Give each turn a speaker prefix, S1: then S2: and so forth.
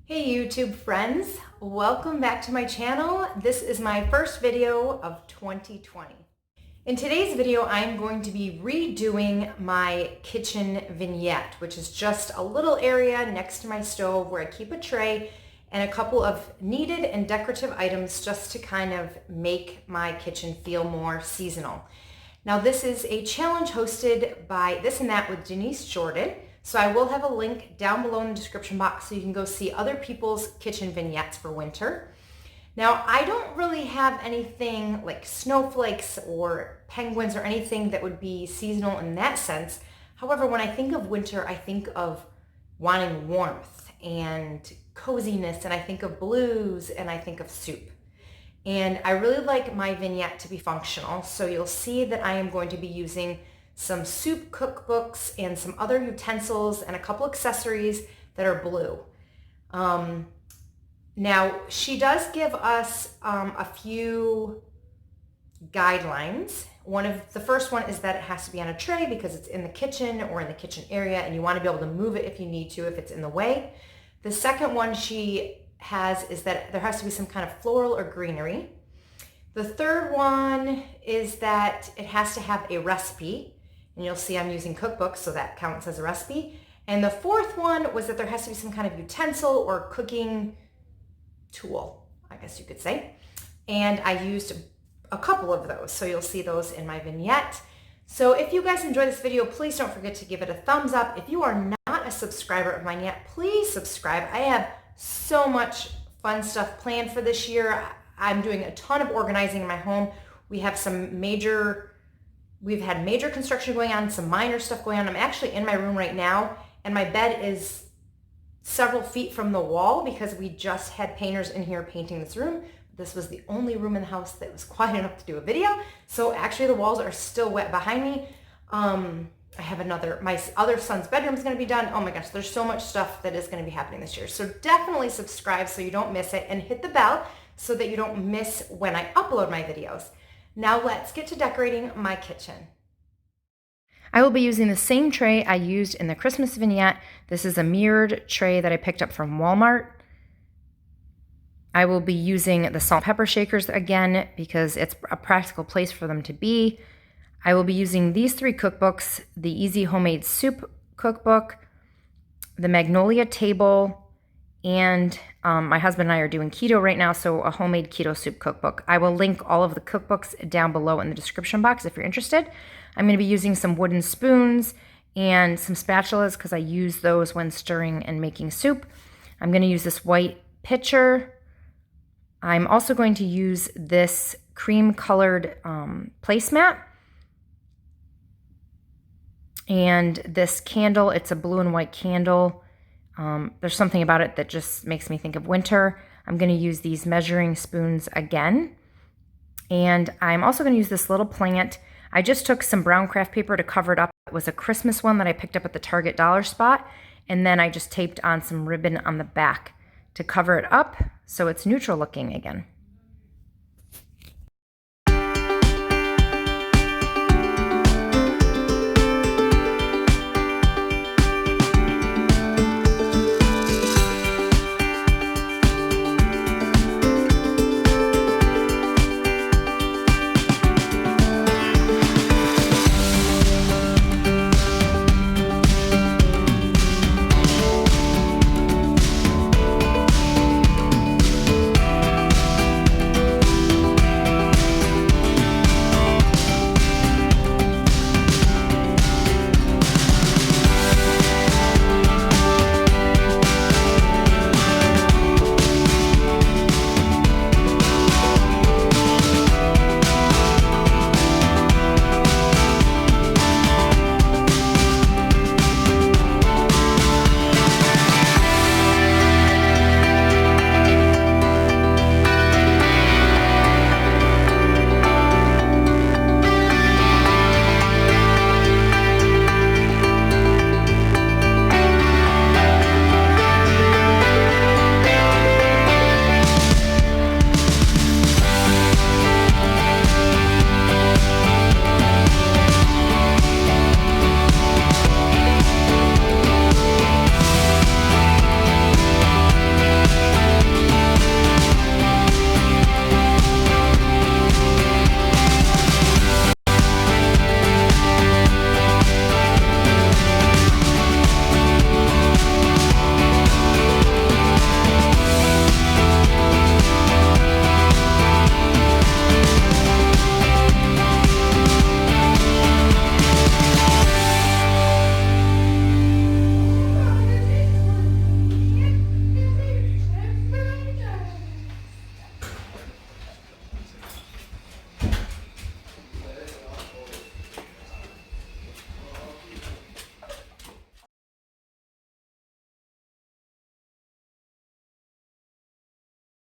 S1: Hey YouTube friends, welcome back to my channel. This is my first video of 2020. In today's video, I'm going to be redoing my kitchen vignette, which is just a little area next to my stove where I keep a tray and a couple of needed and decorative items just to kind of make my kitchen feel more seasonal. Now this is a challenge hosted by This and That with Denise Jordan. So I will have a link down below in the description box so you can go see other people's kitchen vignettes for winter. Now, I don't really have anything like snowflakes or penguins or anything that would be seasonal in that sense. However, when I think of winter, I think of wanting warmth and coziness, and I think of blues, and I think of soup. And I really like my vignette to be functional, so you'll see that I am going to be using some soup cookbooks and some other utensils and a couple accessories that are blue. Now, she does give us a few guidelines. The first one is that it has to be on a tray because it's in the kitchen or in the kitchen area and you want to be able to move it if you need to, if it's in the way. The second one she has is that there has to be some kind of floral or greenery. The third one is that it has to have a recipe. And you'll see I'm using cookbooks, so that counts as a recipe. And the fourth one was that there has to be some kind of utensil or cooking tool, I guess you could say. And I used a couple of those, so you'll see those in my vignette. So if you guys enjoy this video, please don't forget to give it a thumbs up. If you are not a subscriber of mine yet, please subscribe. I have so much fun stuff planned for this year. I'm doing a ton of organizing in my home. We've had major construction going on, some minor stuff going on. I'm actually in my room right now, and my bed is several feet from the wall because we just had painters in here painting this room. This was the only room in the house that was quiet enough to do a video. So actually the walls are still wet behind me. I have my other son's bedroom is going to be done. Oh my gosh, there's so much stuff that is going to be happening this year. So definitely subscribe so you don't miss it, and hit the bell so that you don't miss when I upload my videos. Now let's get to decorating my kitchen. I will be using the same tray I used in the Christmas vignette. This is a mirrored tray that I picked up from Walmart. I will be using the salt and pepper shakers again because it's a practical place for them to be. I will be using these three cookbooks: the Easy Homemade Soup cookbook, the Magnolia table, and my husband and I are doing keto right now, so a homemade keto soup cookbook. I will link all of the cookbooks down below in the description box if you're interested. I'm going to be using some wooden spoons and some spatulas because I use those when stirring and making soup. I'm going to use this white pitcher. I'm also going to use this cream-colored placemat. And this candle, it's a blue and white candle. There's something about it that just makes me think of winter. I'm going to use these measuring spoons again. And I'm also going to use this little plant. I just took some brown craft paper to cover it up. It was a Christmas one that I picked up at the Target dollar spot. And then I just taped on some ribbon on the back to cover it up so it's neutral looking again.